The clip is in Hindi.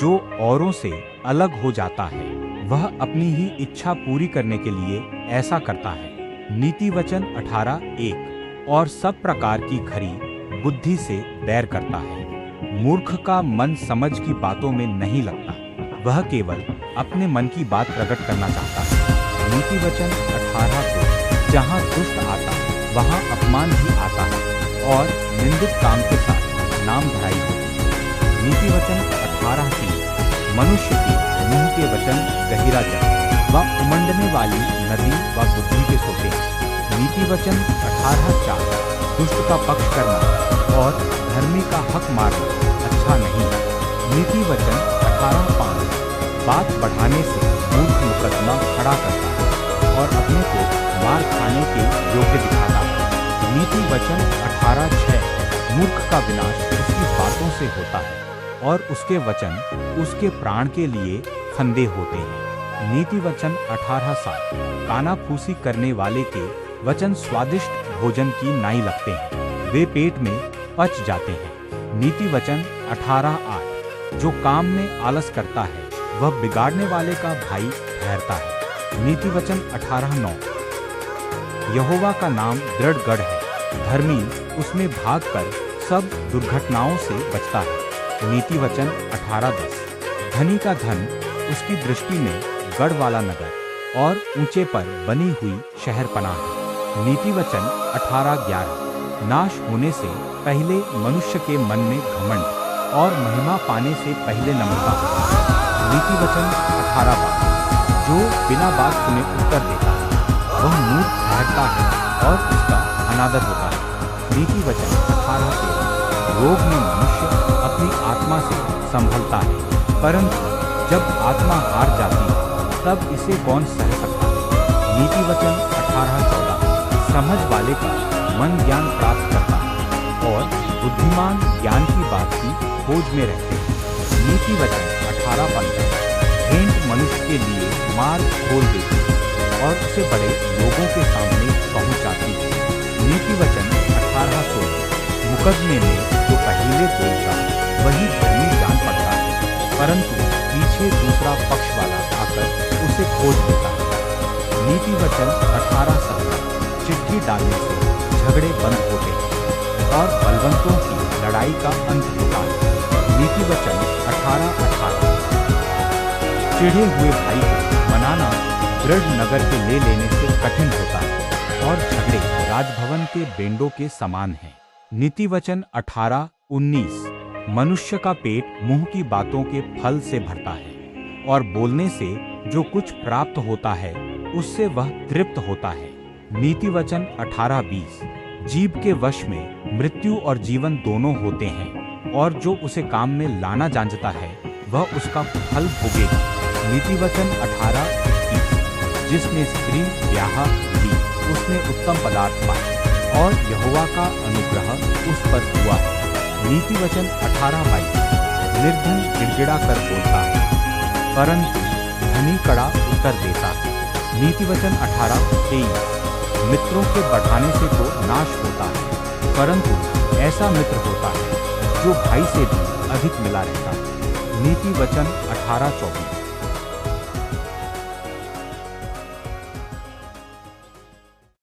जो औरों से अलग हो जाता है वह अपनी ही इच्छा पूरी करने के लिए ऐसा करता है। नीति वचन 18:1 और सब प्रकार की खरी बुद्धि से बैर करता है। मूर्ख का मन समझ की बातों में नहीं लगता, वह केवल अपने मन की बात प्रकट करना चाहता है। नीति वचन 18:2 जहाँ दुष्ट आता वहाँ अपमान भी आता है और निंदित काम के साथ नाम धराई होती है। नीति वचन 18:3 मनुष्य के मुंह के वचन गहिरा जल व उमंडने वाली नदी व बुद्धि के सोते हैं। नीति वचन 18:4 दुष्ट का पक्ष करना और धर्मी का हक मारना अच्छा नहीं। नीति वचन 18:5 बात बढ़ाने से मूर्ख मुकदमा खड़ा करता है और अपने को मार खाने के योग्य दिखाता है। नीति वचन 18:6 मूर्ख का विनाश उसकी बातों से होता है और उसके वचन उसके प्राण के लिए फंदे होते हैं। नीति वचन 18:7 कानाफूसी करने वाले के वचन स्वादिष्ट भोजन की नाई लगते हैं, वे पेट में पच जाते हैं। नीति वचन 18:8 जो काम में आलस करता है वह बिगाड़ने वाले का भाई ठहरता है। नीति वचन 18:9 यहोवा का नाम दृढ़ गढ़ है, धर्मी उसमें भागकर सब दुर्घटनाओं से बचता है। नीति वचन 18:10 धनी का धन उसकी दृष्टि में गढ़ वाला नगर और ऊंचे पर बनी हुई शहर पनाह है। नीति वचन 18:11 नाश होने से पहले मनुष्य के मन में घमंड और महिमा पाने से पहले नम्रता होती है। नीति वचन 18:12 जो बिना बात सुने उत्तर देता है वह मूर्ख ठहरता है और उसका अनादर होता है। नीति वचन 18:13 रोग में मनुष्य अपनी आत्मा से संभलता है, परंतु जब आत्मा हार जाती है तब इसे कौन सह सकता है। नीति वचन 18:14 समझ वाले का मन ज्ञान प्राप्त करता है और बुद्धिमान ज्ञान की बात की खोज में रहते हैं। नीति वचन 18:15 भेंट मनुष्य के लिए मार्ग खोल देती है और उसे बड़े लोगों के सामने पहुंचाती है। नीति वचन 18:16 मुकदमे में जो पहले बोलता वही धर्मी जान पड़ता है, परंतु पीछे दूसरा पक्ष वाला आकर उसे खोज लेता है। नीति वचन 18:17 चिट्ठी डालने से झगड़े बंद होते हैं और बलवंतों की लड़ाई का अंत होता है। नीति वचन 18:18 चिढ़े हुए भाई को मनाना दृढ़ नगर के ले लेने से कठिन होता है और झगड़े राजभवन के बेंडों के समान हैं। नीति वचन 18:19 मनुष्य का पेट मुंह की बातों के फल से भरता है और बोलने से जो कुछ प्राप्त होता है उससे वह तृप्त होता है। नीति वचन 18:20 जीभ के वश में मृत्यु और जीवन दोनों होते हैं और जो उसे काम में लाना जानता है वह उसका फल भोगेगा। नीति वचन 18:21 जिसने स्त्री ब्याह ली उसने उत्तम पदार्थ पाए और यहोवा का अनुग्रह उस पर हुआ है। नीति वचन 18:22 निर्धन गिड़गिड़ा कर बोलता है परंतु धनी कड़ा उत्तर देता है। नीति वचन 18:23 मित्रों के बढ़ाने से तो नाश होता है, परंतु ऐसा मित्र होता है जो भाई से भी अधिक मिला रहता है। नीति वचन 18:24